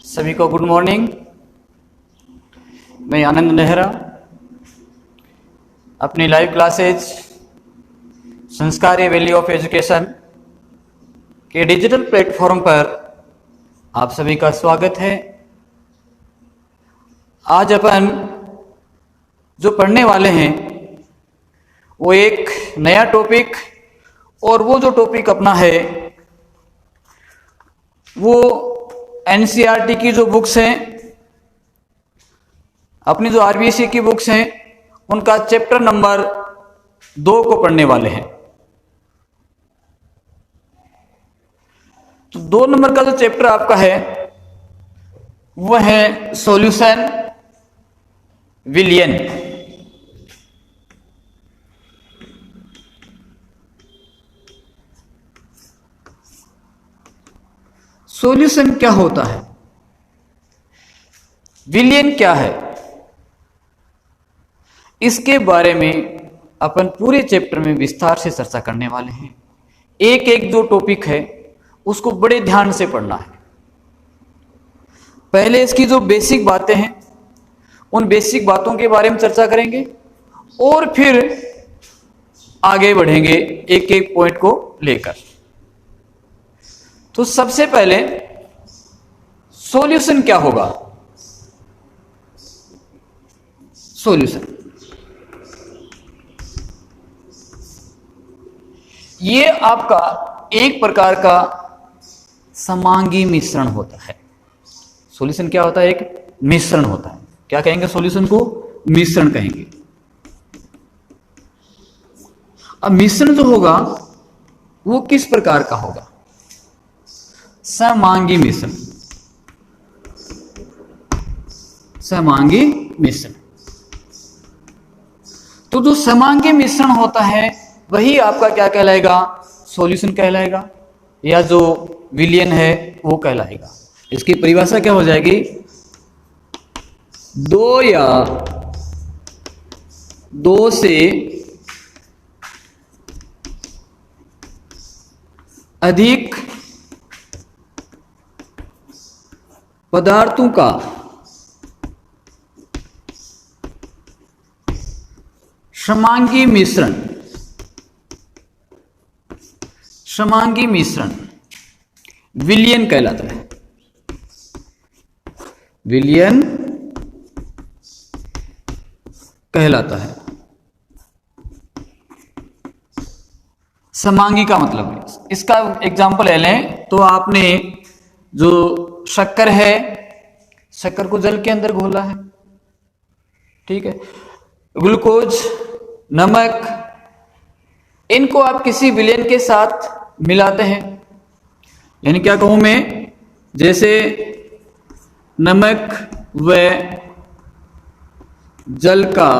सभी को good morning. मैं आनंद नेहरा अपनी लाइव क्लासेज संस्कार्य वैल्यू ऑफ एजुकेशन के डिजिटल प्लेटफॉर्म पर आप सभी का स्वागत है। आज अपन जो पढ़ने वाले हैं वो एक नया टॉपिक, और वो जो टॉपिक अपना है वो एनसीईआरटी की जो बुक्स हैं, अपनी जो आरबीएसई की बुक्स हैं, उनका चैप्टर नंबर 2 को पढ़ने वाले हैं। तो 2 नंबर का जो चैप्टर आपका है वह है सॉल्यूशन विलियन। सॉल्यूशन क्या होता है, विलियन क्या है, इसके बारे में अपन पूरे चैप्टर में विस्तार से चर्चा करने वाले हैं। एक एक जो टॉपिक है उसको बड़े ध्यान से पढ़ना है। पहले इसकी जो बेसिक बातें हैं उन बेसिक बातों के बारे में चर्चा करेंगे और फिर आगे बढ़ेंगे एक एक पॉइंट को लेकर। तो सबसे पहले सॉल्यूशन क्या होगा। सॉल्यूशन ये आपका एक प्रकार का समांगी मिश्रण होता है। सॉल्यूशन क्या होता है? एक मिश्रण होता है। क्या कहेंगे? सॉल्यूशन को मिश्रण कहेंगे। अब मिश्रण जो होगा वो किस प्रकार का होगा? समांगी मिश्रण। समांगी मिश्रण। तो जो समांगी मिश्रण होता है वही आपका क्या कहलाएगा? सॉल्यूशन कहलाएगा, या जो विलियन है वो कहलाएगा। इसकी परिभाषा क्या हो जाएगी? 2 या 2 से अधिक पदार्थों का समांगी मिश्रण। समांगी मिश्रण विलियन कहलाता है। विलियन कहलाता है। समांगी का मतलब है, इसका एग्जांपल ले लें तो आपने जो शक्कर है, शक्कर को जल के अंदर घोला है, ठीक है। ग्लूकोज, नमक, इनको आप किसी विलयन के साथ मिलाते हैं। यानी क्या कहूं मैं, जैसे नमक व जल का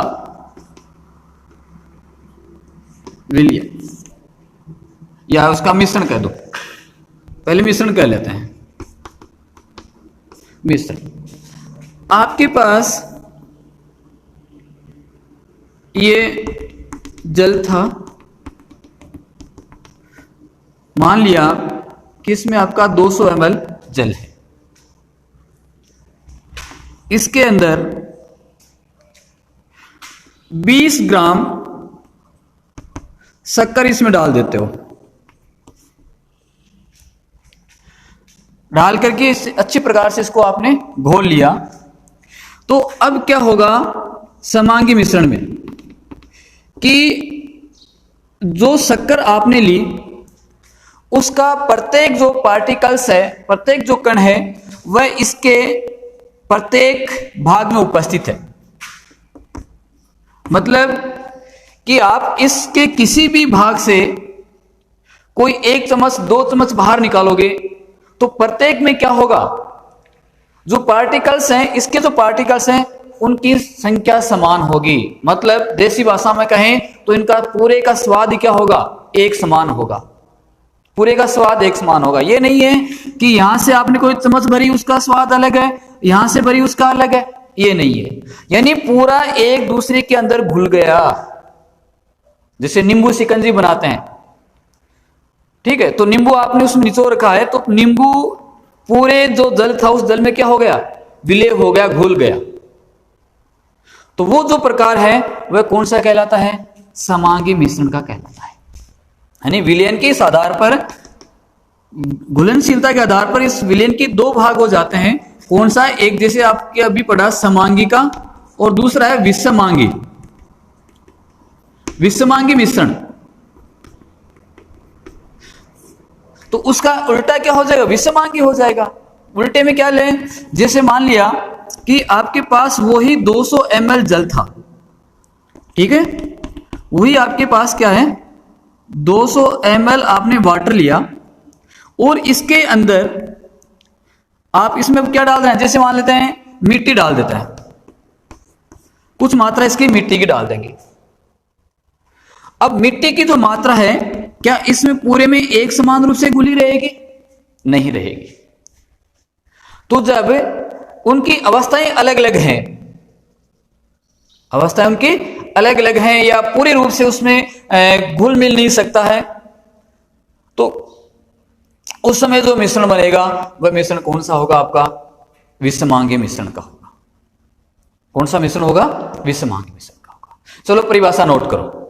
विलयन, या उसका मिश्रण कह दो। पहले मिश्रण कह लेते हैं। मिश्रण, आपके पास ये जल था, मान लिया कि इसमें आपका 200 ml जल है। इसके अंदर 20 ग्राम शक्कर इसमें डाल देते हो। डाल करके अच्छी प्रकार से इसको आपने घोल लिया। तो अब क्या होगा समांगी मिश्रण में कि जो शक्कर आपने ली उसका प्रत्येक जो पार्टिकल्स है, प्रत्येक जो कण है, वह इसके प्रत्येक भाग में उपस्थित है। मतलब कि आप इसके किसी भी भाग से कोई 1 चम्मच 2 चम्मच बाहर निकालोगे तो प्रत्येक में क्या होगा? जो पार्टिकल्स हैं, इसके जो पार्टिकल्स हैं उनकी संख्या समान होगी। मतलब देसी भाषा में कहें तो इनका पूरे का स्वाद ही क्या होगा? एक समान होगा। पूरे का स्वाद एक समान होगा। ये नहीं है कि यहां से आपने कोई चम्मच भरी उसका स्वाद अलग है, यहां से भरी उसका अलग है, ये नहीं है। यानी पूरा एक दूसरे के अंदर घुल गया। जैसे नींबू शिकंजी बनाते हैं, ठीक है, तो नींबू आपने उसमें निचोड़ रखा है, तो नींबू पूरे जो जल था उस जल में क्या हो गया, विलय हो गया, घुल गया। तो वो जो प्रकार है वह कौन सा कहलाता है, समांगी मिश्रण का कहलाता है। यानी विलयन के इस आधार पर, घुलनशीलता के आधार पर इस विलयन के दो भाग हो जाते हैं। कौन सा, एक जैसे आपके अभी पढ़ा समांगी का, और दूसरा है विषमांगी, विषमांगी मिश्रण। तो उसका उल्टा क्या हो जाएगा, विषमांगी हो जाएगा। उल्टे में क्या लें, जैसे मान लिया कि आपके पास वही 200 ml जल था, ठीक है, वही आपके पास क्या है 200 ml आपने वाटर लिया, और इसके अंदर आप इसमें क्या डाल रहे हैं, जैसे मान लेते हैं मिट्टी डाल देते हैं, कुछ मात्रा इसकी मिट्टी की डाल देंगे। अब मिट्टी की जो मात्रा है क्या इसमें पूरे में एक समान रूप से घुली रहेगी, नहीं रहेगी। तो जब उनकी अवस्थाएं अलग अलग हैं, अवस्थाएं उनकी अलग अलग हैं, या पूरे रूप से उसमें घुल मिल नहीं सकता है, तो उस समय जो मिश्रण बनेगा वह मिश्रण कौन सा होगा, आपका विषमांगी मिश्रण का होगा। कौन सा मिश्रण होगा, विषमांगी मिश्रण का होगा। चलो परिभाषा नोट करो,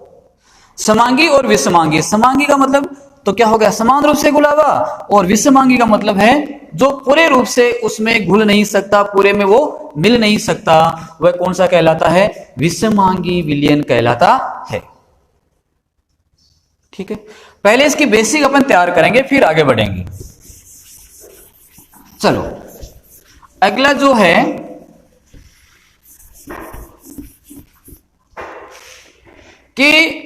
समांगी और विषमांगी। समांगी का मतलब तो क्या हो गया, समान रूप से घुला हुआ, और विषमांगी का मतलब है जो पूरे रूप से उसमें घुल नहीं सकता, पूरे में वो मिल नहीं सकता, वह कौन सा कहलाता है, विषमांगी विलयन कहलाता है। ठीक है, पहले इसकी बेसिक अपन तैयार करेंगे, फिर आगे बढ़ेंगे। चलो अगला जो है कि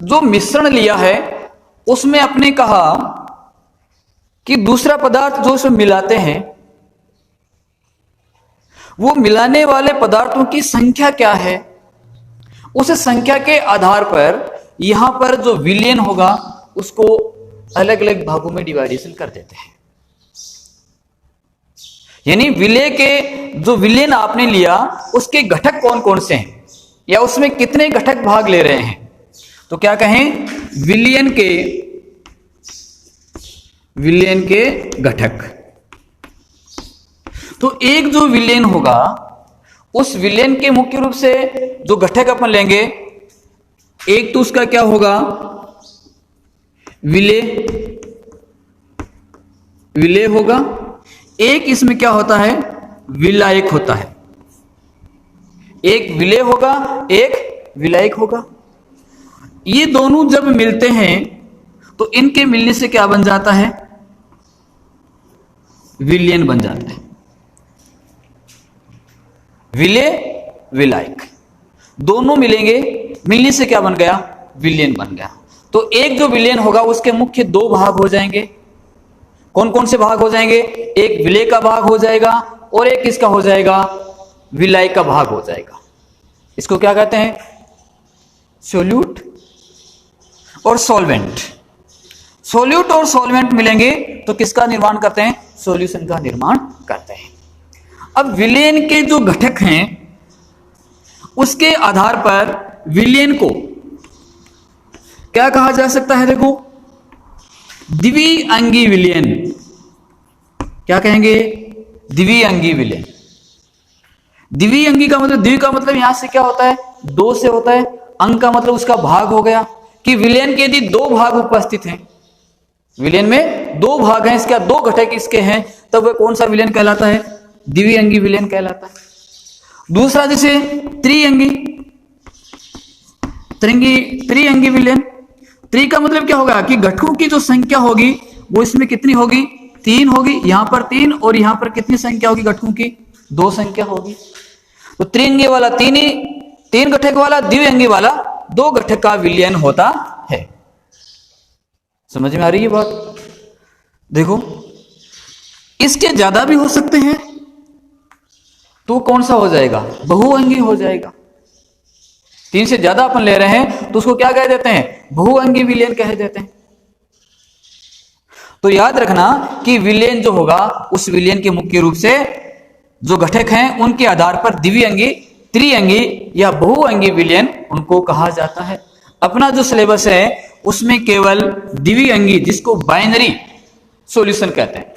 जो मिश्रण लिया है उसमें अपने कहा कि दूसरा पदार्थ जो उसमें मिलाते हैं, वो मिलाने वाले पदार्थों की संख्या क्या है, उस संख्या के आधार पर यहां पर जो विलयन होगा उसको अलग अलग भागों में डिवाइडेशन कर देते हैं। यानी विलय के जो विलयन आपने लिया उसके घटक कौन कौन से हैं, या उसमें कितने घटक भाग ले रहे हैं, तो क्या कहें, विलयन के घटक। तो एक जो विलयन होगा उस विलयन के मुख्य रूप से जो घटक अपन लेंगे, एक तो उसका क्या होगा, विलय होगा, एक इसमें क्या होता है, विलायक होता है। एक विलय होगा, एक विलायक होगा। ये दोनों जब मिलते हैं तो इनके मिलने से क्या बन जाता है, विलयन बन जाता है। विलय विलायक दोनों मिलेंगे, मिलने से क्या बन गया, विलयन बन गया। तो एक जो विलयन होगा उसके मुख्य दो भाग हो जाएंगे। कौन कौन से भाग हो जाएंगे, एक विलय का भाग हो जाएगा और एक किसका हो जाएगा, विलायक का भाग हो जाएगा। इसको क्या कहते हैं, सोल्यूट और सॉल्वेंट। सोल्यूट और सॉल्वेंट मिलेंगे तो किसका निर्माण करते हैं, सॉल्यूशन का निर्माण करते हैं। अब विलयन के जो घटक हैं उसके आधार पर विलयन को क्या कहा जा सकता है, देखो द्विअंगी विलयन। क्या कहेंगे, द्विअंगी विलयन। द्विअंगी का मतलब, द्वि का मतलब यहां से क्या होता है, दो से होता है, अंग का मतलब उसका भाग हो गया, कि विलयन के यदि दो भाग उपस्थित हैं, विलयन में दो भाग हैं, इसका दो घटक इसके हैं, तब वह कौन सा विलयन कहलाता है, द्विअंगी विलयन कहलाता है। दूसरा जैसे त्रिअंगी विलयन। त्रि का मतलब क्या होगा कि घटकों की जो संख्या होगी वो इसमें कितनी होगी, 3 होगी, यहां पर 3 और यहां पर कितनी संख्या होगी घटकों की, 2 संख्या होगी। तो त्रिअंगी वाला 3 घटक वाला, द्विअंगी वाला 2 घटक का विलयन होता है। समझ में आ रही है बात। देखो इसके ज्यादा भी हो सकते हैं, तो कौन सा हो जाएगा, बहुअंगी हो जाएगा। 3 से ज्यादा अपन ले रहे हैं तो उसको क्या कह देते हैं, बहुअंगी विलयन कह देते हैं। तो याद रखना कि विलयन जो होगा उस विलयन के मुख्य रूप से जो घटक हैं उनके आधार पर द्विअंगी, त्रिअंगी या बहुअंगी विलयन उनको कहा जाता है। अपना जो सिलेबस है उसमें केवल द्विअंगी, जिसको बाइनरी सॉल्यूशन कहते हैं,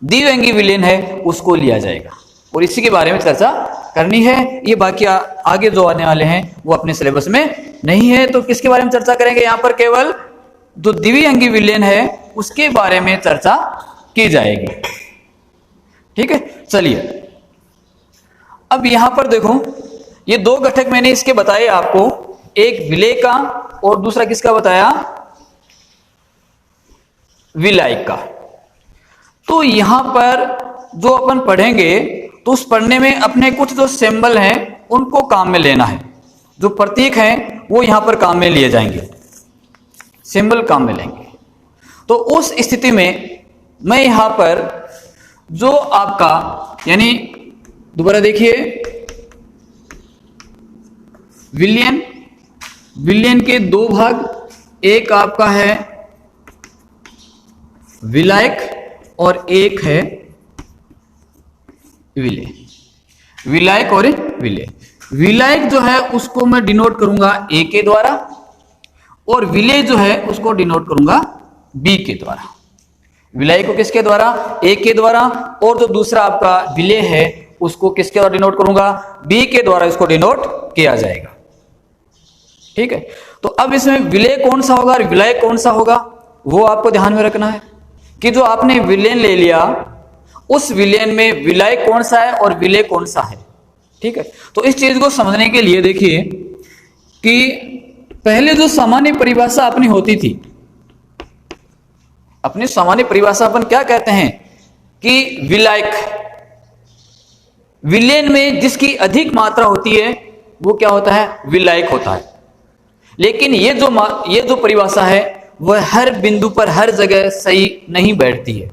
द्विअंगी विलयन है उसको लिया जाएगा, और इसी के बारे में चर्चा करनी है। ये बाकी आगे जो आने वाले हैं वो अपने सिलेबस में नहीं है। तो किसके बारे में चर्चा करेंगे, यहां पर केवल जो द्विअंगी विलयन है उसके बारे में चर्चा की जाएगी। ठीक है, चलिए अब यहां पर देखो, ये दो घटक मैंने इसके बताए आपको, एक विलेय का और दूसरा किसका बताया, विलायक का। तो यहां पर जो अपन पढ़ेंगे तो उस पढ़ने में अपने कुछ जो सिंबल हैं उनको काम में लेना है, जो प्रतीक हैं वो यहां पर काम में लिए जाएंगे, सिंबल काम में लेंगे। तो उस स्थिति में मैं यहां पर जो आपका, यानी दोबारा देखिए, विलयन, विलयन के दो भाग, एक आपका है विलायक और एक है विलेय। विलायक और विलेय, विलायक जो है उसको मैं डिनोट करूंगा ए के द्वारा, और विलेय जो है उसको डिनोट करूंगा बी के द्वारा। विलाय को किसके द्वारा, ए के द्वारा, और जो दूसरा आपका विलेय है उसको किसके द्वारा डिनोट करूंगा, बी के द्वारा इसको डिनोट किया जाएगा। ठीक है, तो अब इसमें विलेय कौन सा होगा और विलाय कौन सा होगा वो आपको ध्यान में रखना है कि जो आपने विलयन ले लिया उस विलयन में विलाय कौन सा है और विलेय कौन सा है। ठीक है, तो इस चीज को समझने के लिए देखिए कि पहले जो सामान्य परिभाषा अपनी होती थी, अपनी सामान्य परिभाषा अपन क्या कहते हैं कि विलायक, विलयन में जिसकी अधिक मात्रा होती है वो क्या होता है, विलायक होता है। लेकिन ये जो परिभाषा है वह हर बिंदु पर हर जगह सही नहीं बैठती है,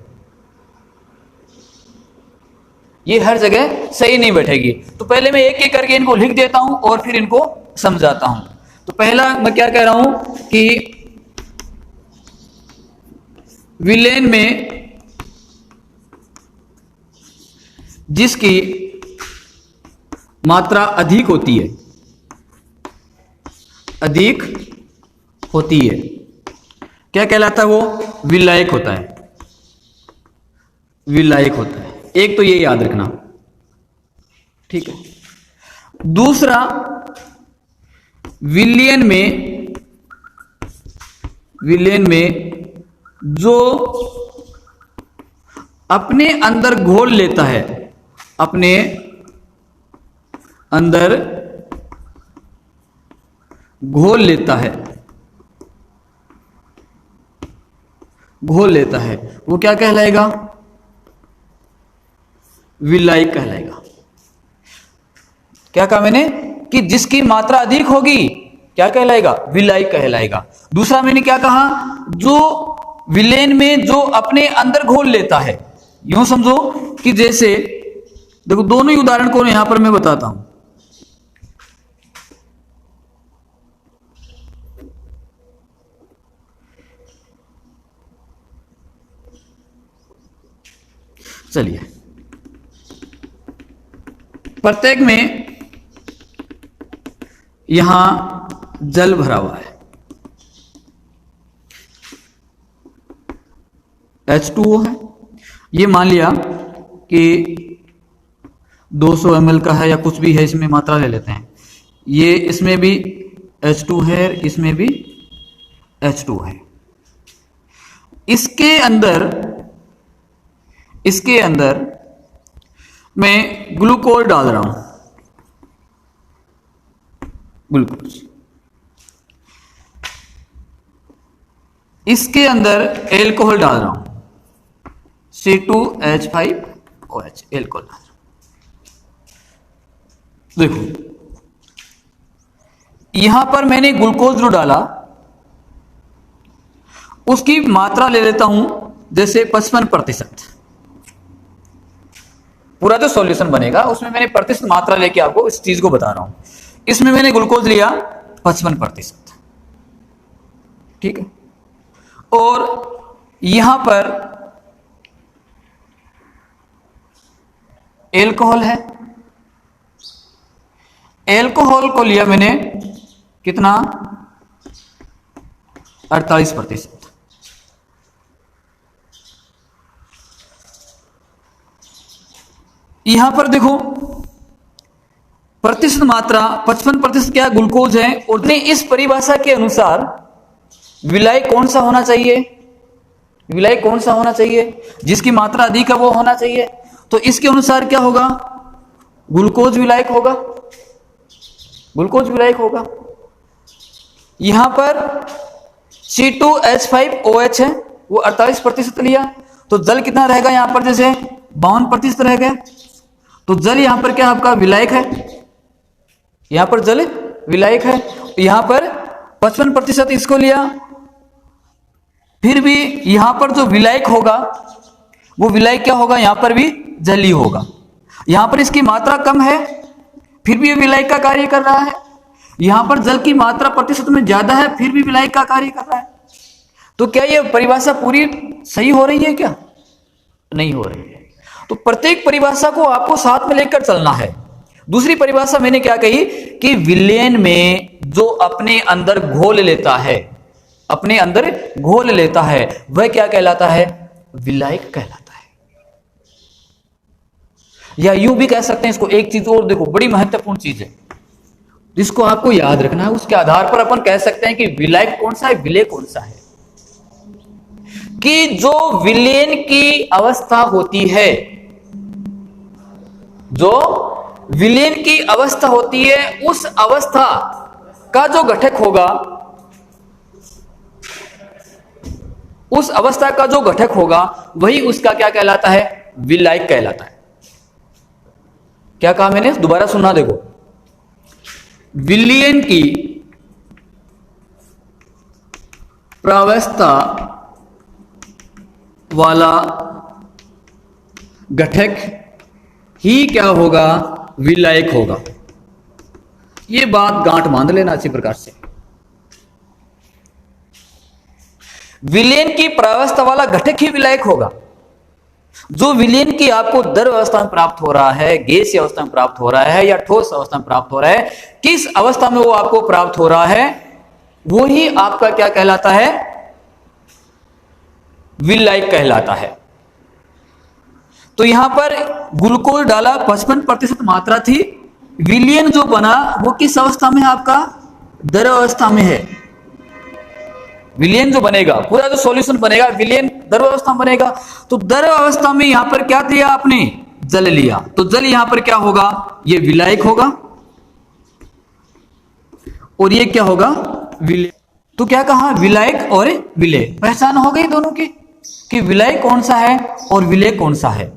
ये हर जगह सही नहीं बैठेगी। तो पहले मैं एक एक करके इनको लिख देता हूं और फिर इनको समझाता हूं। तो पहला मैं क्या कह रहा हूं कि विलयन में जिसकी मात्रा अधिक होती है, अधिक होती है, क्या कहलाता है वो, विलायक होता है, विलायक होता है। एक तो ये याद रखना। ठीक है, दूसरा विलयन में जो अपने अंदर घोल लेता है, अपने अंदर घोल लेता है, घोल लेता है, वो क्या कहलाएगा, विलायक कहलाएगा। क्या कहा मैंने कि जिसकी मात्रा अधिक होगी क्या कहलाएगा, विलायक कहलाएगा। दूसरा मैंने क्या कहा, जो विलयन में जो अपने अंदर घोल लेता है, यूं समझो कि जैसे देखो दोनों ही उदाहरण को यहां पर मैं बताता हूं। चलिए, प्रत्येक में यहां जल भरा हुआ है, H2O है। ये मान लिया कि 200 ml का है या कुछ भी है, इसमें मात्रा ले लेते हैं। ये इसमें भी H2 है, इसमें भी H2 है। इसके अंदर मैं ग्लूकोज डाल रहा हूं, ग्लूकोज। इसके अंदर एल्कोहल डाल रहा हूं, C2H5OH, एल्कोहल डाल रहा हूं। देखो यहां पर मैंने ग्लूकोज जो डाला उसकी मात्रा ले लेता हूं जैसे 55%। पूरा जो सॉल्यूशन बनेगा उसमें मैंने प्रतिशत मात्रा लेके आपको इस चीज को बता रहा हूं। इसमें मैंने ग्लूकोज लिया 55%। ठीक है, और यहां पर एल्कोहल है, एल्कोहल को लिया मैंने कितना, 48%। यहां पर देखो प्रतिशत मात्रा 55% क्या ग्लूकोज है, और इस परिभाषा के अनुसार विलाय कौन सा होना चाहिए, विलाय कौन सा होना चाहिए, जिसकी मात्रा अधिक है वो होना चाहिए। तो इसके अनुसार क्या होगा, ग्लूकोज विलायक होगा, ग्लूकोज विलायक होगा। यहां पर C2H5OH है, वो 48% लिया, तो जल कितना रहेगा यहां पर, जैसे 52% रह गया, तो जल यहां पर क्या आपका विलायक है, यहां पर जल विलायक है। यहां पर 55% इसको लिया, फिर भी यहां पर जो विलायक होगा वो विलायक क्या होगा, यहां पर भी जल ही होगा। यहां पर इसकी मात्रा कम है, फिर भी ये विलायक का कार्य कर रहा है। यहां पर जल की मात्रा प्रतिशत में ज्यादा है, फिर भी विलायक का कार्य कर रहा है। तो क्या ये परिभाषा पूरी सही हो रही है, क्या नहीं हो रही है। तो प्रत्येक परिभाषा को आपको साथ में लेकर चलना है। दूसरी परिभाषा मैंने क्या कही कि विलयन में जो अपने अंदर घोल लेता है, अपने अंदर घोल लेता है, वह क्या कहलाता है, विलायक कहलाता है। या यूं भी कह सकते हैं इसको, एक चीज और देखो, बड़ी महत्वपूर्ण चीज है जिसको आपको याद रखना है, उसके आधार पर अपन कह सकते हैं कि विलायक कौन सा है, विलेय कौन सा है। कि जो विलयन की अवस्था होती है, जो विलयन की अवस्था होती है, उस अवस्था का जो घटक होगा, उस अवस्था का जो घटक होगा वही उसका क्या कहलाता है, विलायक कहलाता है। क्या कहा मैंने, दोबारा सुना देखो, विलयन की प्रावस्था वाला घटक ही क्या होगा, विलायक होगा। ये बात गांठ बांध लेना अच्छी प्रकार से। विलयन की प्रावस्था वाला घटक ही विलायक होगा। जो विलयन की आपको द्रव अवस्था में प्राप्त हो रहा है, गैसीय अवस्था में प्राप्त हो रहा है, या ठोस अवस्था में प्राप्त हो रहा है, किस अवस्था में वो आपको प्राप्त हो रहा है, वो ही आपका क्या कहलाता है, विलायक कहलाता है। तो यहां पर ग्लूकोज डाला, 55% मात्रा थी, विलयन जो बना वो किस अवस्था में है, आपका द्रव अवस्था में है। विलयन जो बनेगा, पूरा जो सॉल्यूशन बनेगा, विलयन द्रव अवस्था बनेगा। तो द्रव अवस्था में यहां पर क्या दिया आपने, जल लिया, तो जल यहां पर क्या होगा, ये विलायक होगा, और ये क्या होगा, विलेय। तो क्या कहा, विलायक और विलेय, पहचान हो गई दोनों की कि विलायक कौन सा है और विलेय कौन सा है।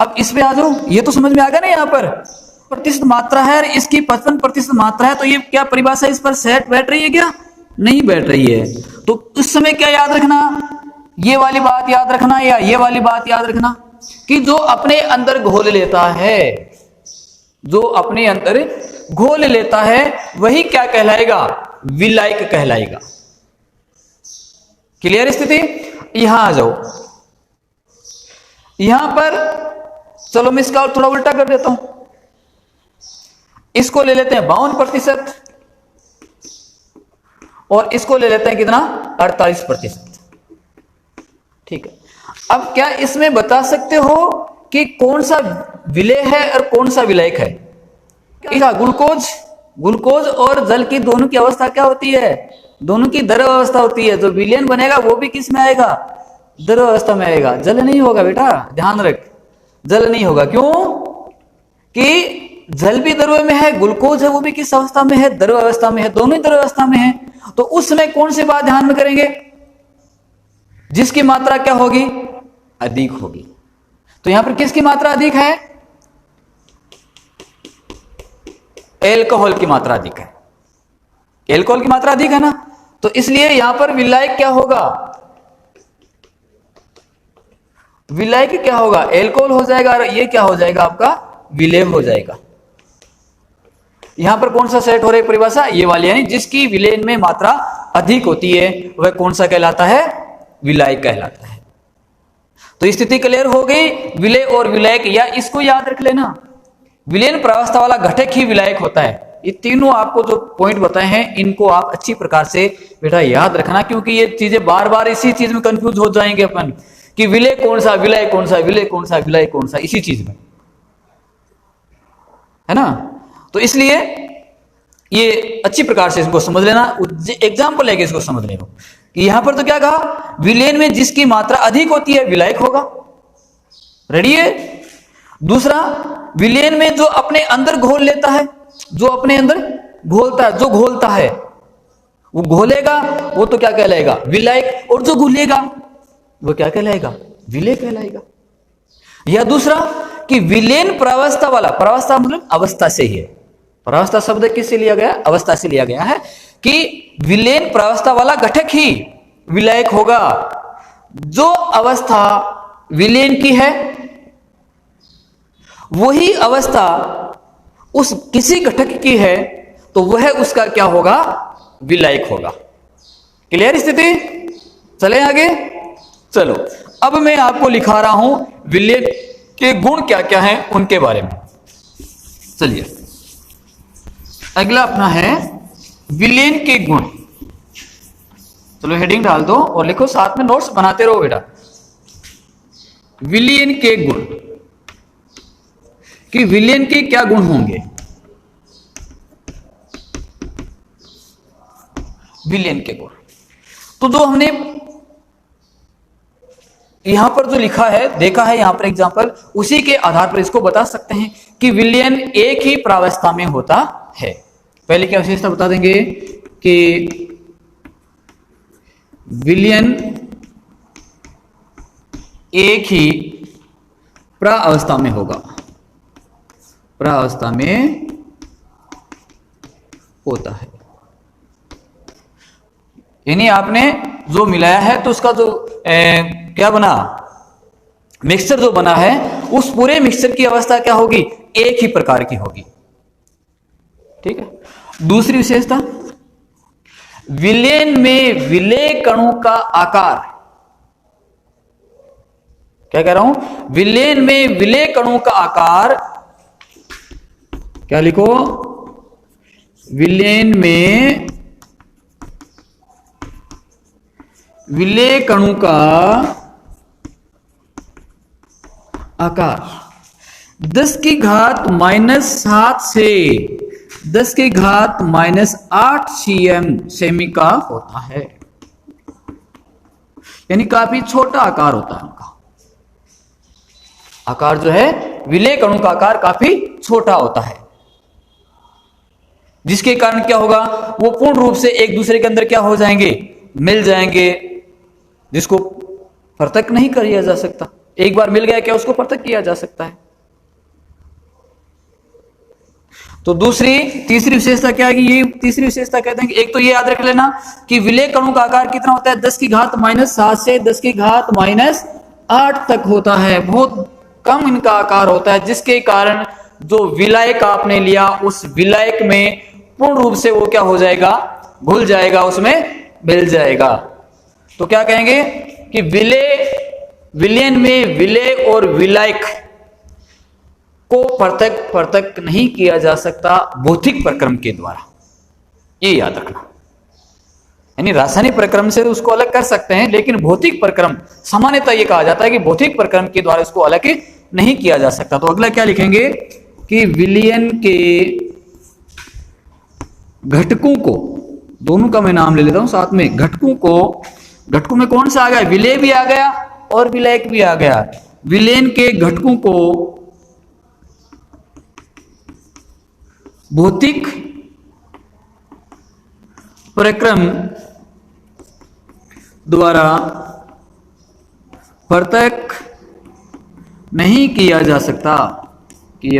अब इसमें आ जाओ, ये तो समझ में आ गया ना, यहां पर प्रतिशत मात्रा है और इसकी 55% मात्रा है, तो ये क्या परिभाषा इस पर सेट बैठ रही है, क्या नहीं बैठ रही है। तो उस समय क्या याद रखना, ये वाली बात याद रखना, या ये वाली बात याद रखना कि जो अपने अंदर घोल लेता है, जो अपने अंदर घोल लेता है वही क्या कहलाएगा, विलायक कहलाएगा। क्लियर स्थिति। यहां आ जाओ, यहां पर चलो मैं इसका थोड़ा उल्टा कर देता हूं, इसको ले लेते हैं 52% और इसको ले लेते हैं कितना, 48%। ठीक है। अब क्या इसमें बता सकते हो कि कौन सा विलेय है और कौन सा विलायक है। क्या ग्लूकोज और जल की दोनों की अवस्था क्या होती है, दोनों की द्रव अवस्था होती है। जो विलयन बनेगा वो भी किस में आएगा, द्रव अवस्था में आएगा, जल नहीं होगा बेटा, ध्यान रख, जल नहीं होगा। क्यों कि जल भी द्रव में है, ग्लूकोज है वो भी किस अवस्था में है, द्रव अवस्था में है, दोनों ही द्रव अवस्था में है। तो उस समय कौन सी बात ध्यान में करेंगे, जिसकी मात्रा क्या होगी, अधिक होगी। तो यहां पर किसकी मात्रा अधिक है, एल्कोहल की मात्रा अधिक है, एल्कोहल की मात्रा अधिक है ना। तो इसलिए यहां पर विलायक क्या होगा, विलायक क्या होगा, एल्कोहल हो जाएगा, और ये क्या हो जाएगा आपका, विलेय हो जाएगा। यहां पर कौन सा सेट हो रही है परिभाषा, ये वाली, यानी जिसकी विलयन में मात्रा अधिक होती है वह कौन सा कहलाता है, विलायक कहलाता है। तो स्थिति क्लियर हो गई, विलेय और विलायक। या इसको याद रख लेना, विलयन प्रावस्था वाला घटक ही विलायक होता है। ये तीनों आपको जो पॉइंट बताए हैं इनको आप अच्छी प्रकार से बेटा याद रखना, क्योंकि ये चीजें बार बार इसी चीज में कंफ्यूज हो जाएंगे अपन कि विलय कौन सा, विलय कौन सा, विलय कौन सा, विलय कौन सा, इसी चीज में, है ना। तो इसलिए ये अच्छी प्रकार से इसको समझ लेना, एग्जाम्पल लेके इसको समझ लेना कि यहां पर तो क्या कहा, विलयन में जिसकी मात्रा अधिक होती है विलायक होगा। रेडी है। दूसरा, विलयन में जो अपने अंदर घोल लेता है, जो अपने अंदर घोलता है, जो घोलता है वो घोलेगा, वो तो क्या कहलाएगा, विलायक, और जो घुलेगा वो क्या कहलाएगा, विलय कहलाएगा। या दूसरा कि विलयन प्रावस्था वाला, प्रावस्था मतलब अवस्था से ही है, प्रावस्था शब्द किससे लिया गया, अवस्था से लिया गया है, कि विलयन प्रावस्था वाला घटक ही विलायक होगा। जो अवस्था विलयन की है वही अवस्था उस किसी घटक की है, तो वह उसका क्या होगा, विलायक होगा। क्लियर स्थिति। चले आगे। चलो अब मैं आपको लिखा रहा हूं विलयन के गुण क्या क्या हैं उनके बारे में। चलिए अगला अपना है विलयन के गुण। चलो हेडिंग डाल दो और लिखो, साथ में नोट्स बनाते रहो बेटा। विलयन के गुण, कि विलयन के क्या गुण होंगे। विलयन के गुण तो जो हमने यहां पर जो लिखा है, देखा है यहां पर एग्जांपल, उसी के आधार पर इसको बता सकते हैं कि विलयन एक ही प्रावस्था में होता है। पहले क्या विशेषता बता देंगे कि विलयन एक ही प्रावस्था में होगा, प्रावस्था में होता है। यानी आपने जो मिलाया है तो उसका जो क्या बना, मिक्सचर जो बना है, उस पूरे मिक्सचर की अवस्था क्या होगी, एक ही प्रकार की होगी। ठीक है। दूसरी विशेषता, विलयन में विलय कणों का आकार, क्या कह रहा हूं, विलयन में विलय कणों का आकार, क्या लिखो, विलयन में विलय कणों का आकार 10 की घात -7 से 10 की घात -8 सेमी का होता है। यानी काफी छोटा आकार होता है उनका आकार, जो है विलय कणों का आकार काफी छोटा होता है, जिसके कारण क्या होगा, वो पूर्ण रूप से एक दूसरे के अंदर क्या हो जाएंगे, मिल जाएंगे, जिसको पृथक नहीं किया जा सकता। एक बार मिल गया क्या उसको पृथक किया जा सकता है। तो तीसरी विशेषता क्या है, ये तीसरी विशेषता कहते हैं कि एक तो ये याद रख लेना कि विलय कणों का आकार कितना होता है, 10 की घात -7 से 10 की घात -8 तक होता है। बहुत कम इनका आकार होता है, जिसके कारण जो विलायक आपने लिया उस विलायक में पूर्ण रूप से वो क्या हो जाएगा, घुल जाएगा, उसमें मिल जाएगा। तो क्या कहेंगे कि विलयन में विलय और विलायक को पृथक नहीं किया जा सकता भौतिक प्रक्रम के द्वारा, ये याद रखना। यानी रासायनिक प्रक्रम से उसको अलग कर सकते हैं, लेकिन भौतिक प्रक्रम सामान्यतः ये कहा जाता है कि भौतिक प्रक्रम के द्वारा इसको अलग नहीं किया जा सकता। तो अगला क्या लिखेंगे कि विलयन के घटकों को, दोनों का मैं नाम ले लेता हूं साथ में, घटकों में कौन सा आ गया, विलय भी आ गया और विलायक भी आ गया। विलयन के घटकों को भौतिक प्रक्रम द्वारा पृथक नहीं किया जा सकता, ठीक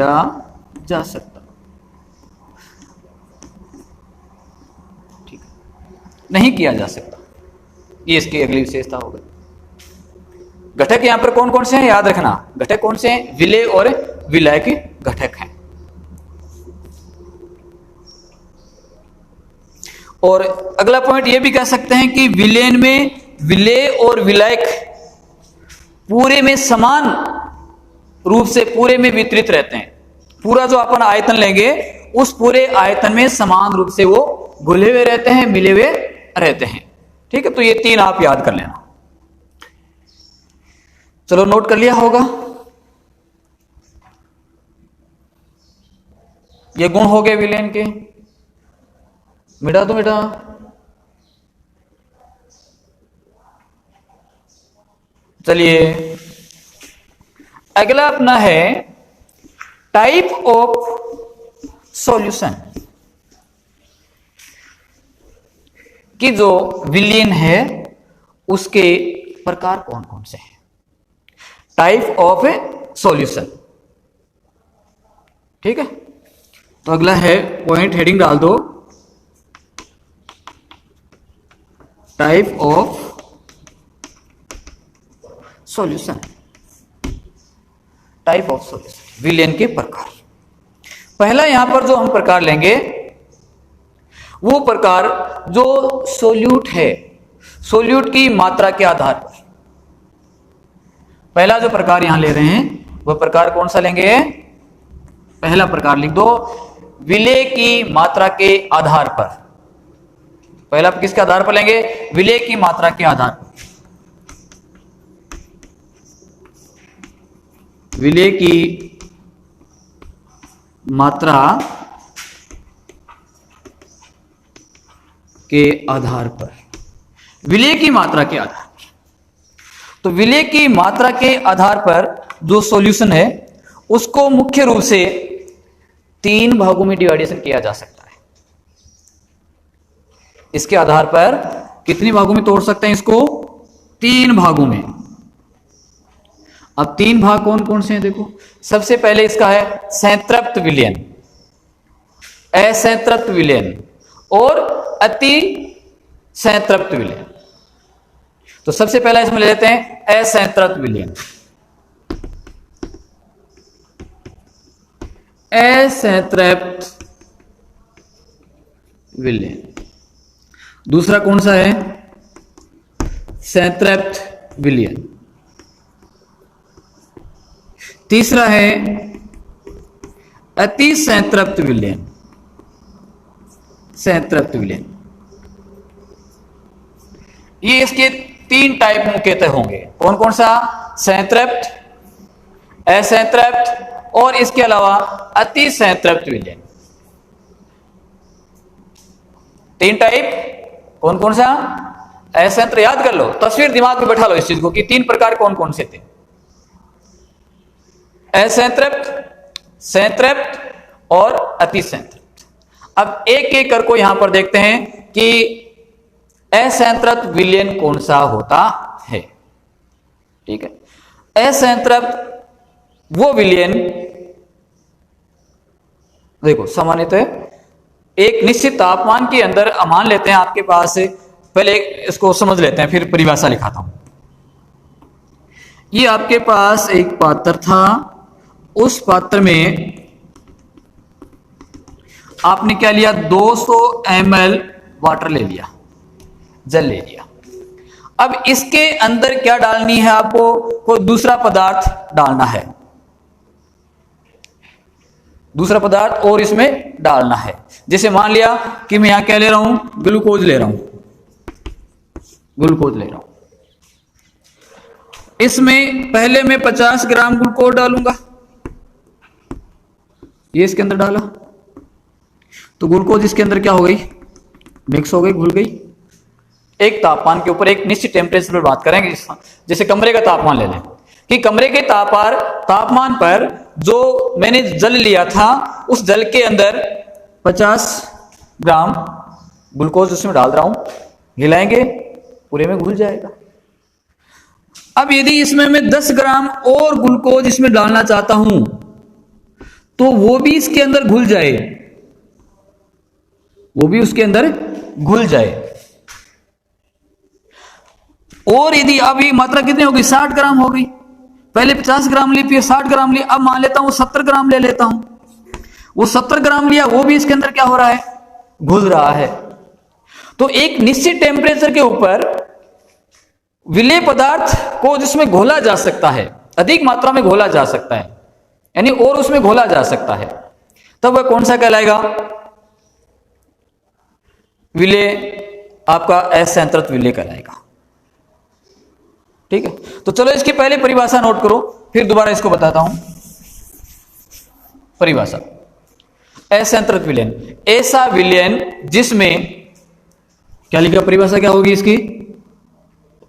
है, नहीं किया जा सकता। ये इसकी अगली विशेषता होगी। घटक यहां पर कौन कौन से हैं याद रखना, घटक कौन से हैं, विलय और विलायक घटक हैं। और अगला पॉइंट ये भी कह सकते हैं कि विलयन में विलय और विलायक पूरे में समान रूप से पूरे में वितरित रहते हैं। पूरा जो अपन आयतन लेंगे उस पूरे आयतन में समान रूप से वो घुले हुए रहते हैं, मिले हुए रहते हैं। ठीक है, तो ये तीन आप याद कर लेना। चलो नोट कर लिया होगा। ये गुण हो गए विलेन के, मिटा दो बेटा। चलिए अगला अपना है टाइप ऑफ सॉल्यूशन, कि जो विलयन है उसके प्रकार कौन कौन से हैं। टाइप ऑफ ए सॉल्यूशन, ठीक है। तो अगला है, पॉइंट हेडिंग डाल दो, type of solution. Type of solution, विलयन के प्रकार। पहला यहां पर जो हम प्रकार लेंगे वो प्रकार जो सोल्यूट है, सोल्यूट की मात्रा के आधार पर। पहला जो प्रकार यहां ले रहे हैं वह प्रकार कौन सा लेंगे? पहला प्रकार लिख दो, विलेय की मात्रा के आधार पर। पहला किसके आधार पर लेंगे? विलेय की मात्रा के आधार पर। विलेय की मात्रा के आधार पर, विलेय की मात्रा के आधार पर। तो विलेय की मात्रा के आधार पर जो सॉल्यूशन है उसको मुख्य रूप से 3 भागों में डिवाइडेशन किया जा सकता है। इसके आधार पर कितने भागों में तोड़ सकते हैं इसको? 3 भागों में। अब 3 भाग कौन कौन से हैं देखो। सबसे पहले इसका है संतृप्त विलयन, असंतृप्त विलयन और अति संतृप्त विलयन। तो सबसे पहला इसमें ले लेते हैं असंतृप्त विलयन। असंतृप्त विलयन। दूसरा कौन सा है? संतृप्त विलयन। तीसरा है अति संतृप्त विलयन। संतृप्त विलयन, ये इसके 3 टाइप मुख्यतः होंगे। कौन कौन सा? संतृप्त, असंतृप्त और इसके अलावा अति संतृप्त विलयन। 3 टाइप कौन कौन सा? असंतृप्त, याद कर लो, तस्वीर दिमाग में बैठा लो इस चीज को कि 3 प्रकार कौन कौन से थे। असंतृप्त, संतृप्त और अति संतृप्त। अब एक एक कर को यहां पर देखते हैं कि असंतृप्त विलयन कौन सा होता है। ठीक है, असंतृप्त वो विलयन, देखो सामान्यतः एक निश्चित तापमान के अंदर मान लेते हैं आपके पास, पहले इसको समझ लेते हैं फिर परिभाषा लिखाता हूं। ये आपके पास एक पात्र था, उस पात्र में आपने क्या लिया? 200 ml वाटर ले लिया, जल ले लिया। अब इसके अंदर क्या डालनी है आपको? कोई दूसरा पदार्थ डालना है, दूसरा पदार्थ और इसमें डालना है। जैसे मान लिया कि मैं यहां क्या ले रहा हूं? ग्लूकोज ले रहा हूं, ग्लूकोज ले रहा हूं। इसमें पहले मैं 50 ग्राम ग्लूकोज डालूंगा, ये इसके अंदर डाला तो ग्लूकोज इसके अंदर क्या हो गई? मिक्स हो गई, घुल गई। एक तापमान के ऊपर, एक निश्चित टेम्परेचर पर बात करेंगे, जैसे कमरे का तापमान ले लें कि कमरे के तापमान पर जो मैंने जल लिया था उस जल के अंदर 50 ग्राम ग्लूकोज उसमें डाल रहा हूं, हिलाएंगे पूरे में घुल जाएगा। अब यदि इसमें मैं 10 ग्राम और ग्लूकोज इसमें डालना चाहता हूं तो वो भी इसके अंदर घुल जाए, वो भी उसके अंदर घुल जाए। और यदि अभी मात्रा कितनी होगी? 60 ग्राम हो गई। पहले 50 ग्राम ली, फिर 60 ग्राम ली, अब मान लेता हूं 70 ग्राम ले लेता हूं। वो 70 ग्राम लिया, वो भी इसके अंदर क्या हो रहा है? घुल रहा है। तो एक निश्चित टेम्परेचर के ऊपर विलेय पदार्थ को जिसमें घोला जा सकता है, अधिक मात्रा में घोला जा सकता है, यानी और उसमें घोला जा सकता है, तब वह कौन सा कहलाएगा? विलेय आपका असंतृप्त विलेय कहलाएगा। ठीक है, तो चलो इसकी पहले परिभाषा नोट करो, फिर दोबारा इसको बताता हूं। परिभाषा, असंतृप्त विलयन, ऐसा विलयन जिसमें, क्या लिखा परिभाषा क्या होगी इसकी,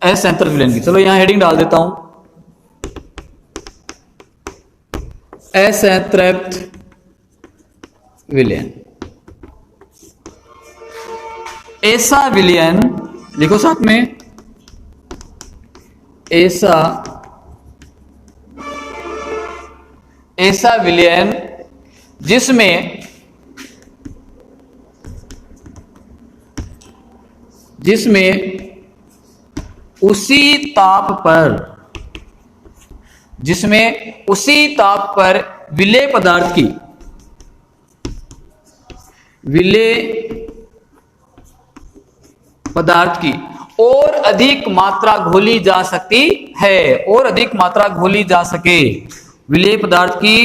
असंतृप्त विलयन की। चलो यहां हेडिंग डाल देता हूं, असंतृप्त विलयन। ऐसा विलयन लिखो साथ में, ऐसा विलयन जिसमें उसी ताप पर विलेय पदार्थ की और अधिक मात्रा घोली जा सकती है, और अधिक मात्रा घोली जा सके, विलेय पदार्थ की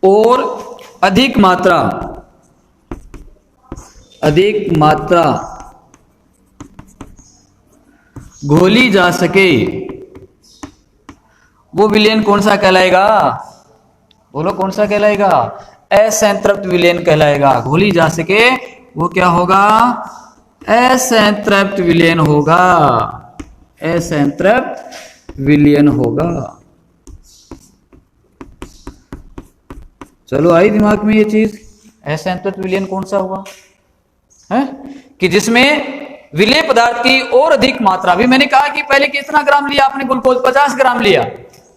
और अधिक मात्रा घोली जा सके, वो विलयन कौन सा कहलाएगा, बोलो कौन सा कहलाएगा, असंतृप्त विलयन कहलाएगा। घोली जा सके वो क्या होगा, असंतृप्त विलयन होगा, असंतृप्त विलयन होगा। चलो आई दिमाग में ये चीज, असंतृप्त विलयन कौन सा हुआ है, कि जिसमें विलेय पदार्थ की और अधिक मात्रा, भी मैंने कहा कि पहले कितना ग्राम लिया आपने ग्लूकोज, 50 ग्राम लिया,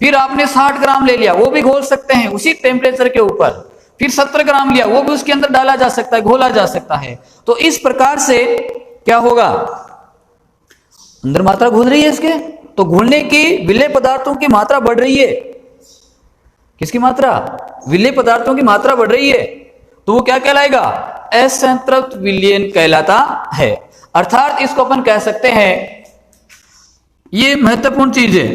फिर आपने 60 ग्राम ले लिया, वो भी घोल सकते हैं उसी टेम्परेचर के ऊपर, फिर 70 ग्राम लिया, वो भी उसके अंदर डाला जा सकता है, घोला जा सकता है। तो इस प्रकार से क्या होगा, अंदर मात्रा घुल रही है इसके, तो घुलने की विलेय पदार्थों की मात्रा बढ़ रही है, किसकी मात्रा, विलेय पदार्थों की मात्रा बढ़ रही है, तो वो क्या कहलाएगा, असंतृप्त विलयन कहलाता है। अर्थात इसको अपन कह सकते हैं, ये महत्वपूर्ण चीज है,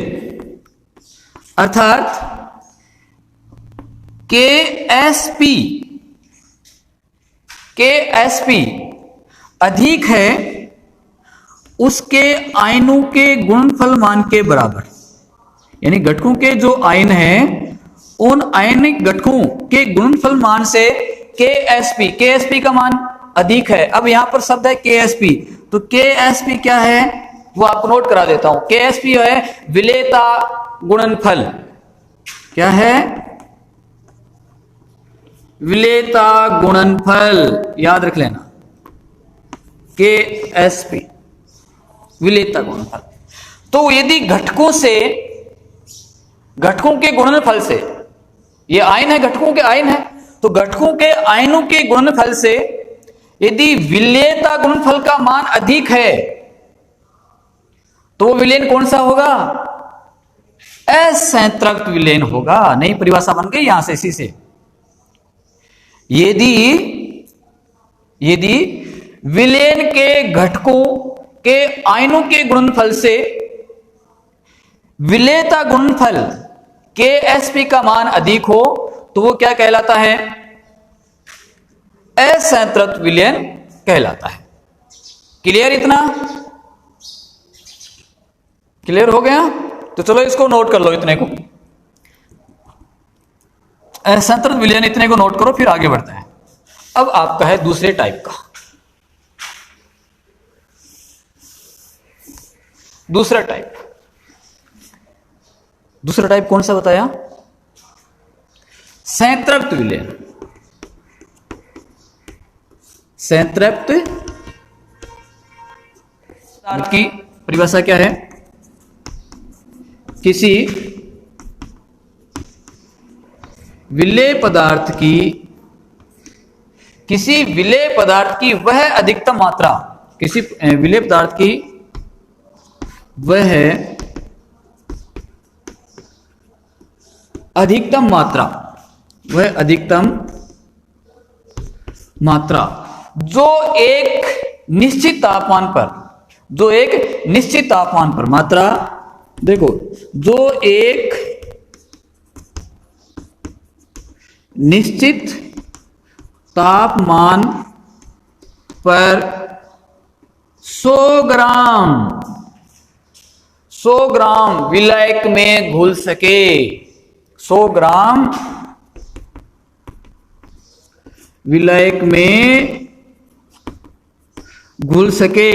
अर्थात KSP अधिक है उसके आयनों के गुणनफल मान के बराबर, यानी घटकों के जो आयन हैं उन आयनिक घटकों के गुणनफल मान से KSP का मान अधिक है। अब यहां पर शब्द है KSP, तो KSP क्या है वो आपको नोट करा देता हूं। KSP है विलेयता गुणनफल, क्या है, विलेयता गुणनफल, याद रख लेना, KSP विलेयता गुणनफल। तो यदि घटकों के गुणनफल से, ये आयन है, घटकों के आयन है, तो घटकों के आयनों के गुणनफल से यदि विलेयता गुणनफल का मान अधिक है तो वो विलयन कौन सा होगा, असंतृप्त विलयन होगा। नई परिभाषा बन गई यहां से, इसी से, यदि विलयन के घटकों के आयनों के गुणनफल से विलेयता गुणनफल KSP का मान अधिक हो तो वो क्या कहलाता है, असंतृप्त विलयन कहलाता है। क्लियर, इतना क्लियर हो गया, तो चलो इसको नोट कर लो, इतने को, असंतृप्त विलयन इतने को नोट करो, फिर आगे बढ़ते हैं। अब आपका है दूसरे टाइप का, दूसरा टाइप कौन सा बताया, संतृप्त विलयन। संतृप्त की परिभाषा क्या है, किसी विलेय पदार्थ की वह अधिकतम मात्रा, किसी विलेय पदार्थ की वह अधिकतम मात्रा जो एक निश्चित तापमान पर मात्रा, देखो, जो एक निश्चित तापमान पर 100 ग्राम 100 ग्राम विलायक में घुल सके, 100 ग्राम विलायक में घुल सके,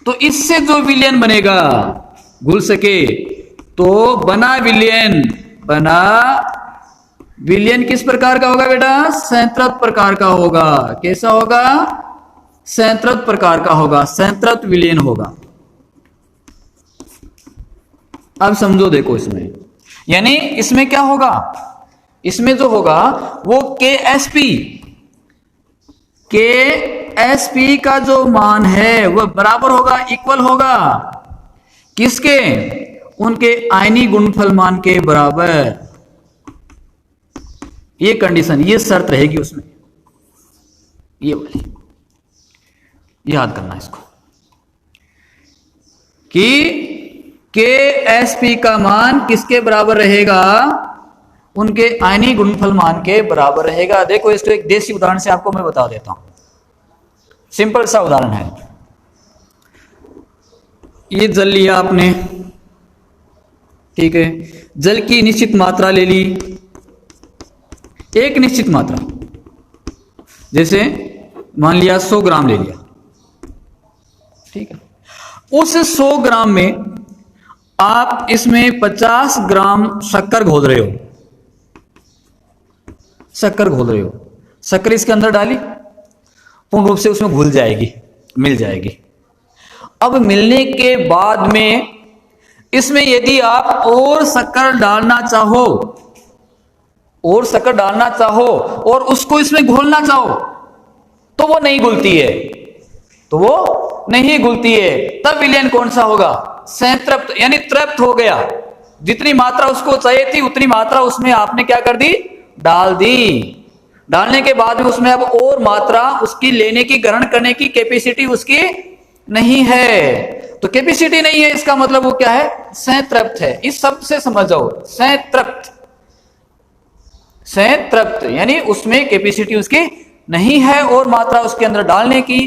तो इससे जो विलयन बनेगा, घुल सके, तो बना विलयन किस प्रकार का होगा बेटा? संतृप्त प्रकार का होगा। कैसा होगा? संतृप्त प्रकार का होगा, संतृप्त विलयन होगा। अब समझो, देखो इसमें, यानी इसमें क्या होगा? इसमें जो होगा वो KSP का जो मान है वह बराबर होगा, इक्वल होगा किसके? उनके आयनी गुणनफल मान के बराबर। ये कंडीशन, ये शर्त रहेगी उसमें, ये वाली याद करना इसको, कि KSP का मान किसके बराबर रहेगा? उनके आयनी गुणनफल मान के बराबर रहेगा। देखो, इसको एक देसी उदाहरण से आपको मैं बता देता हूं, सिंपल सा उदाहरण है। ये जल लिया आपने, ठीक है, जल की निश्चित मात्रा ले ली, एक निश्चित मात्रा, जैसे मान लिया 100 ग्राम ले लिया, ठीक है। उस 100 ग्राम में आप इसमें 50 ग्राम शक्कर घोल रहे हो, शक्कर घोल रहे हो, शक्कर इसके अंदर डाली, पूर्ण रूप से उसमें घुल जाएगी, मिल जाएगी। अब मिलने के बाद में इसमें यदि आप और शक्कर डालना चाहो, और शक्कर डालना चाहो और उसको इसमें घोलना चाहो, तो वो नहीं घुलती है, तो वो नहीं घुलती है। तब विलयन कौन सा होगा? संतृप्त, यानी तृप्त हो गया। जितनी मात्रा उसको चाहिए थी उतनी मात्रा उसमें आपने क्या कर दी? डाल दी। डालने के बाद में उसमें अब और मात्रा उसकी लेने की, ग्रहण करने की कैपेसिटी उसकी नहीं है। तो कैपेसिटी नहीं है, इसका मतलब वो क्या है? संतृप्त है। इस शब्द से समझ जाओ, संतृप्त, संतृप्त यानी उसमें कैपेसिटी उसकी नहीं है और मात्रा उसके अंदर डालने की,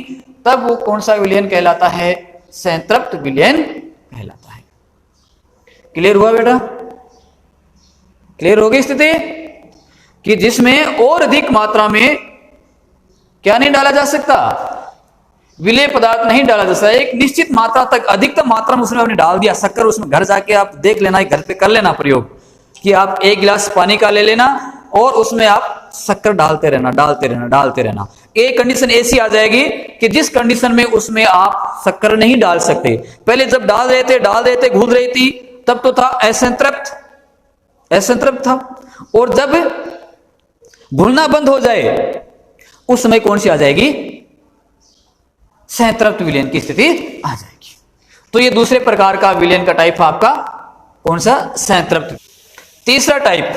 तब वो कौन सा विलयन कहलाता है? संतृप्त विलयन कहलाता है। क्लियर हुआ बेटा? क्लियर हो गई स्थिति कि जिसमें और अधिक मात्रा में क्या नहीं डाला जा सकता? विलेय पदार्थ नहीं डाला जा सकता। एक निश्चित मात्रा तक, अधिकतम मात्रा में उसने आपने डाल दिया शक्कर, उसमें घर जाके आप देख लेना, घर पे कर लेना प्रयोग कि आप 1 गिलास पानी का ले लेना और उसमें आप शक्कर डालते रहना, डालते रहना, डालते रहना। एक कंडीशन ऐसी आ जाएगी कि जिस कंडीशन में उसमें आप शक्कर नहीं डाल सकते। पहले जब डाल रहे थे, घुल रही थी, तब तो था असंतृप्त, असंतृप्त था। और जब घुलना बंद हो जाए उस समय कौन सी आ जाएगी? संतृप्त विलयन की स्थिति आ जाएगी। तो ये दूसरे प्रकार का विलयन का टाइप आपका कौन सा? संतृप्त। तीसरा टाइप,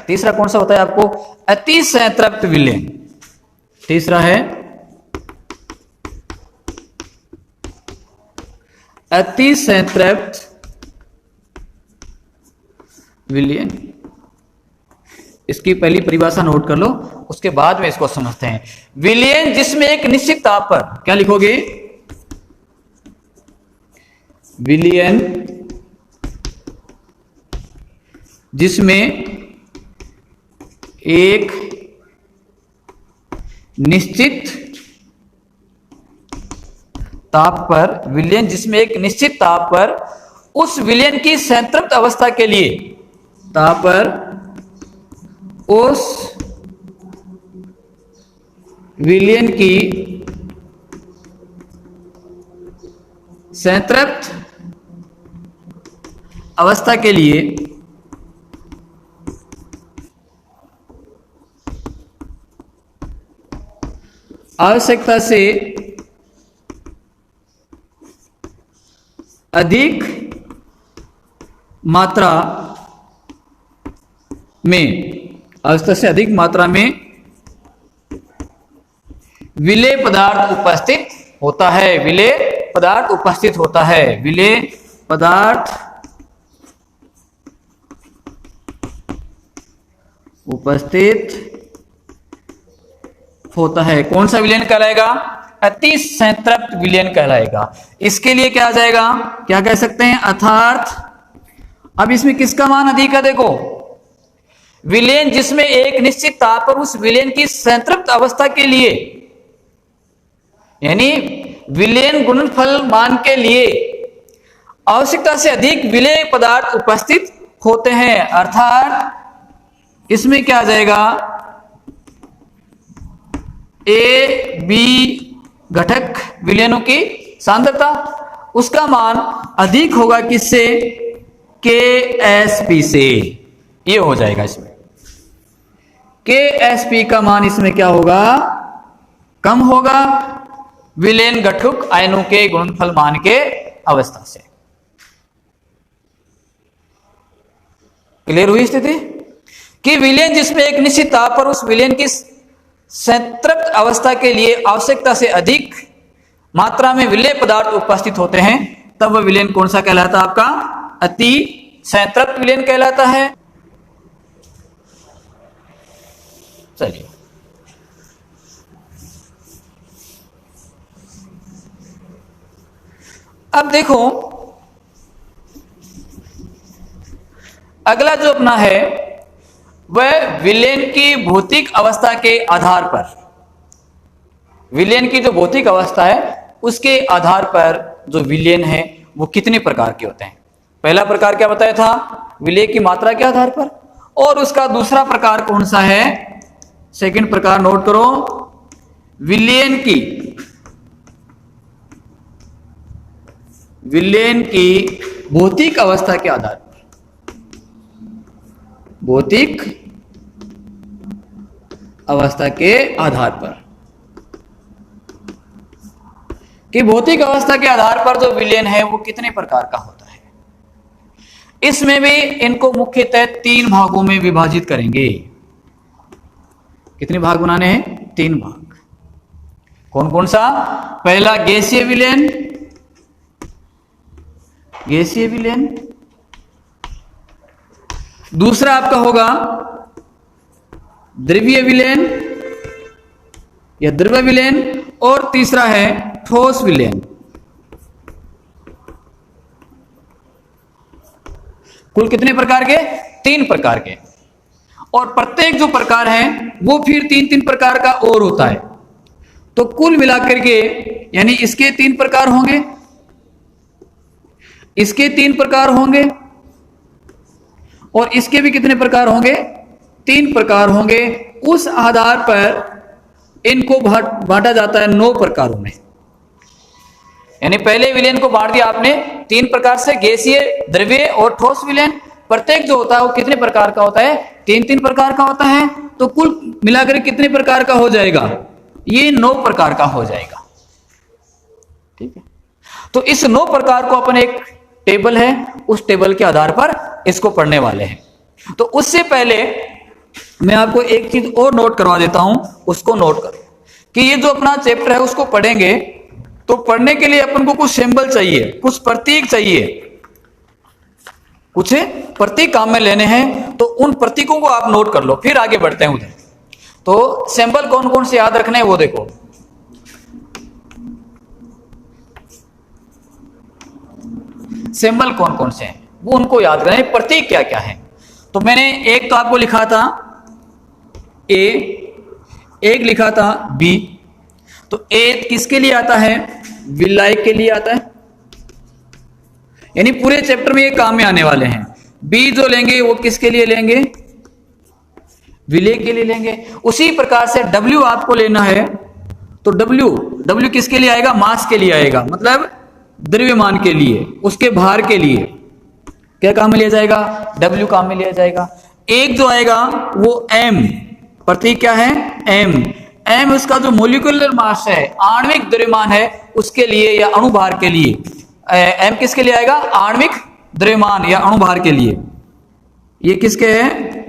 तीसरा कौन सा होता है आपको? अति संतृप्त विलयन। तीसरा है अति संतृप्त विलयन। इसकी पहली परिभाषा नोट कर लो, उसके बाद में इसको समझते हैं। विलयन जिसमें एक निश्चित ताप पर, क्या लिखोगे? विलयन जिसमें एक निश्चित ताप पर, विलयन जिसमें एक निश्चित ताप पर उस विलयन की संतृप्त अवस्था के लिए, ताप पर उस विलयन की संतृप्त अवस्था के लिए आवश्यकता से अधिक मात्रा में, आवश्यकता से अधिक मात्रा में विलेय पदार्थ उपस्थित होता है। विलेय पदार्थ उपस्थित होता है। विलेय पदार्थ उपस्थित होता है, कौन सा विलयन कहलाएगा? अति संतृप्त विलयन कहलाएगा। इसके लिए क्या आ जाएगा, क्या कह सकते हैं? अर्थात अब इसमें किसका मान अधिक है? देखो, विलयन जिसमें एक निश्चित ताप पर उस विलयन की संतृप्त अवस्था के लिए, यानी विलयन गुणनफल मान के लिए आवश्यकता से अधिक विलेय पदार्थ उपस्थित होते हैं। अर्थात इसमें क्या आ जाएगा? ए बी घटक विलयनों की सांद्रता, उसका मान अधिक होगा किससे? के एस पी से। ये हो जाएगा इसमें के एस पी का मान इसमें क्या होगा? कम होगा विलयन घटक आयनों के गुणनफल मान के अवस्था से। क्लियर हुई स्थिति कि विलयन जिसमें एक निश्चित ताप पर उस विलयन की संतृप्त अवस्था के लिए आवश्यकता से अधिक मात्रा में विलेय पदार्थ उपस्थित होते हैं, तब वह विलयन कौन सा कहलाता है? आपका अति संतृप्त विलयन कहलाता है। चलिए, अब देखो अगला जो अपना है वह विलयन की भौतिक अवस्था के आधार पर, विलयन की जो भौतिक अवस्था है उसके आधार पर जो विलयन है वो कितने प्रकार के होते हैं। पहला प्रकार क्या बताया था? विलय की मात्रा के आधार पर। और उसका दूसरा प्रकार कौन सा है? सेकंड प्रकार नोट करो, विलयन की भौतिक अवस्था के आधार पर, भौतिक अवस्था के आधार पर, कि भौतिक अवस्था के आधार पर जो विलयन है वो कितने प्रकार का होता है। इसमें भी इनको मुख्यतः 3 भागों में विभाजित करेंगे। कितने भाग बनाने हैं? 3 भाग। कौन कौन सा? पहला गैसीय विलयन, गैसीय विलयन। दूसरा आपका होगा द्रवीय विलयन या द्रव्य विलयन, और तीसरा है ठोस विलयन। कुल कितने प्रकार के? 3 प्रकार के। और प्रत्येक जो प्रकार है वो फिर 3-3 प्रकार का और होता है। तो कुल मिलाकर के, यानी इसके 3 प्रकार होंगे, इसके 3 प्रकार होंगे, और इसके भी कितने प्रकार होंगे? 3 प्रकार होंगे। उस आधार पर इनको बांटा जाता है 9 प्रकारों में। यानी पहले विलयन को बांट दिया आपने 3 प्रकार से, गैसीय, द्रव्य और ठोस विलयन। प्रत्येक जो होता है वो कितने प्रकार का होता है? 3-3 प्रकार का होता है। तो कुल मिलाकर कितने प्रकार का हो जाएगा? ये 9 प्रकार का हो जाएगा। ठीक है, तो इस 9 प्रकार को अपन, एक टेबल है, उस टेबल के आधार पर इसको पढ़ने वाले हैं। तो उससे पहले मैं आपको एक चीज और नोट करवा देता हूं, उसको नोट करो कि ये जो अपना चैप्टर है उसको पढ़ेंगे तो पढ़ने के लिए अपन को कुछ सिंबल चाहिए, कुछ प्रतीक चाहिए, कुछ प्रतीक काम में लेने हैं। तो उन प्रतीकों को आप नोट कर लो, फिर आगे बढ़ते हैं उधर। तो सिंबल कौन कौन से याद रखने हैं वो देखो। सिंबल कौन कौन से हैं वो उनको याद करना है, प्रतीक क्या क्या है। तो मैंने एक तो आपको लिखा था ए, एक लिखा था बी। तो ए किसके लिए आता है? विलय के लिए आता है, यानी पूरे चैप्टर में ये काम में आने वाले हैं। बी जो लेंगे वो किसके लिए लेंगे? विलय के लिए लेंगे। उसी प्रकार से डब्ल्यू आपको लेना है, तो डब्ल्यू किसके लिए आएगा? मास के लिए आएगा, मतलब द्रव्यमान के लिए, उसके भार के लिए क्या काम में लिया जाएगा? डब्ल्यू काम में लिया जाएगा। एक जो आएगा वो एम, प्रतीक क्या है? एम उसका जो मोलिकुलर मास है, आणविक द्रव्यमान है, उसके लिए या अणुभार के लिए। एम किसके लिए आएगा? आणविक द्रव्यमान या अणुभार के लिए। ये किसके है?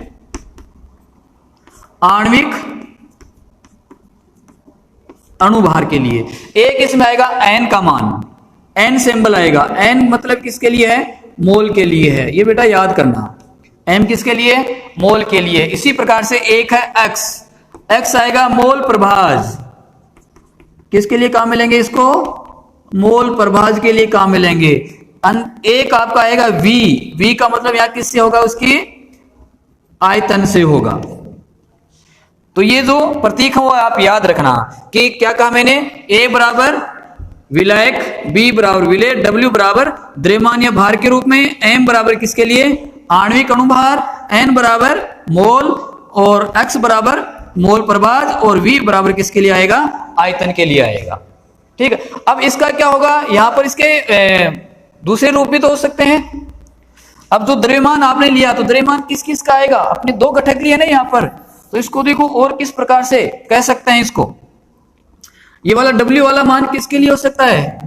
आणविक अणुभार के लिए। एक इसमें आएगा एन का मान, एन सिंबल आएगा। एन मतलब किसके लिए है? मोल के लिए है। ये बेटा याद करना, एम किसके लिए? मोल के लिए। इसी प्रकार से एक है एक्स, x आएगा मोल प्रभाज, किसके लिए काम मिलेंगे इसको, मोल प्रभाज के लिए काम मिलेंगे। एक आपका आएगा v का मतलब यहां किससे होगा, उसकी आयतन से होगा। तो ये जो प्रतीक है वो आप याद रखना कि क्या कहा मैंने, a बराबर विलायक, b बराबर विलेय, w बराबर द्रव्यमान या भार के रूप में, m बराबर किसके लिए, आणविक अणुभार, n बराबर मोल और x बराबर मोल प्रभाज और v बराबर किसके लिए आएगा, आयतन के लिए आएगा। ठीक है, अब इसका क्या होगा, यहां पर इसके दूसरे रूप भी तो हो सकते हैं। अब जो द्रव्यमान आपने लिया तो द्रव्यमान किस किस का आएगा, अपने दो घटक लिए ना यहां पर, तो इसको देखो और किस प्रकार से कह सकते हैं इसको, ये वाला W वाला मान किसके लिए हो सकता है,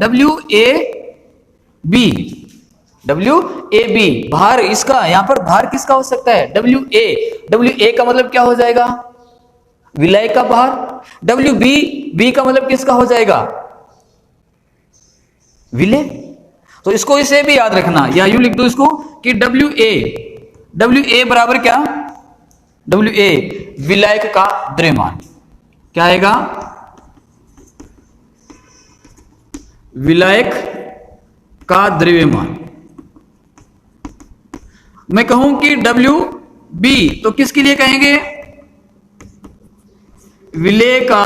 WAB भार इसका, यहां पर भार किसका हो सकता है, WA का मतलब क्या हो जाएगा, विलय का भार, WB का मतलब किसका हो जाएगा, विलय। तो इसको इसे भी याद रखना, या यूं लिख दो इसको कि WA बराबर क्या, WA विलायक का द्रव्यमान, क्या आएगा, विलायक का द्रव्यमान। मैं कहूं कि WB तो किसके लिए कहेंगे, विलेय का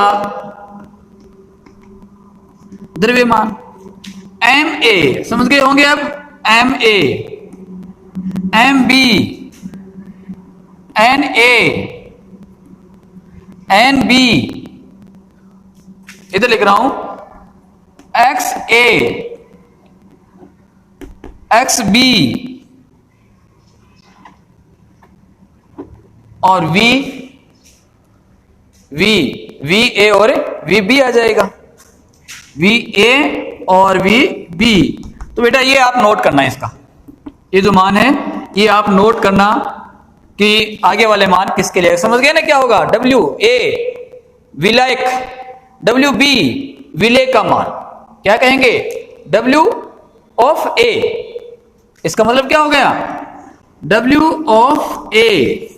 द्रव्यमान। MA समझ गए होंगे अब, MA, MB, NA, NB, इधर लिख रहा हूं XA, XB और VA और VB आ जाएगा, VA और VB। तो बेटा ये आप नोट करना है, इसका ये जो मान है ये आप नोट करना कि आगे वाले मान किसके लिए, समझ गए ना क्या होगा, WA विलायक, WB विलेय का मान, क्या कहेंगे, W ऑफ A, इसका मतलब क्या हो गया, W ऑफ A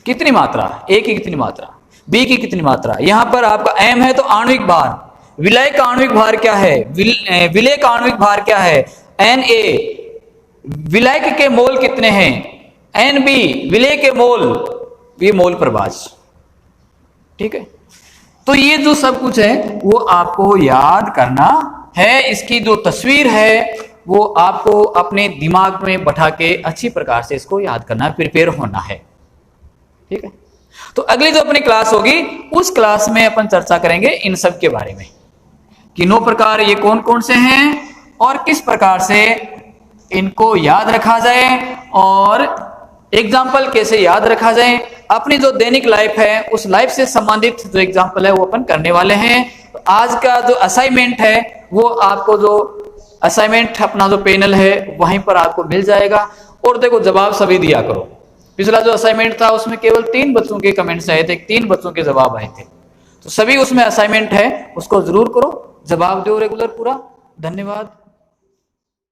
कितनी मात्रा, A की कितनी मात्रा, B की कितनी मात्रा, यहां पर आपका M है तो आणविक भार, विलय का आणविक भार क्या है, विलेय का आणविक भार क्या है, Na विलायक के मोल कितने हैं, Nb विलेय के मोल, ये मोल प्रभाज। ठीक है, तो ये जो सब कुछ है वो आपको याद करना है, इसकी जो तस्वीर है वो आपको अपने दिमाग में बैठा के अच्छी प्रकार से इसको याद करना, प्रिपेयर होना है। ठीक है, तो अगली जो अपनी क्लास होगी उस क्लास में अपन चर्चा करेंगे इन सब के बारे में कि 9 प्रकार ये कौन कौन से हैं और किस प्रकार से इनको याद रखा जाए और एग्जाम्पल कैसे याद रखा जाए। अपनी जो दैनिक लाइफ है उस लाइफ से संबंधित जो एग्जाम्पल है वो अपन करने वाले हैं। तो आज का जो असाइनमेंट है वो आपको जो असाइनमेंट अपना जो पैनल है वहीं पर आपको मिल जाएगा। और देखो जवाब सभी दिया करो। पिछला जो असाइनमेंट था उसमें केवल 3 बच्चों के कमेंट्स आए थे, 3 बच्चों के जवाब आए थे, तो सभी उसमें असाइनमेंट है उसको जरूर करो, जवाब दो रेगुलर पूरा। धन्यवाद।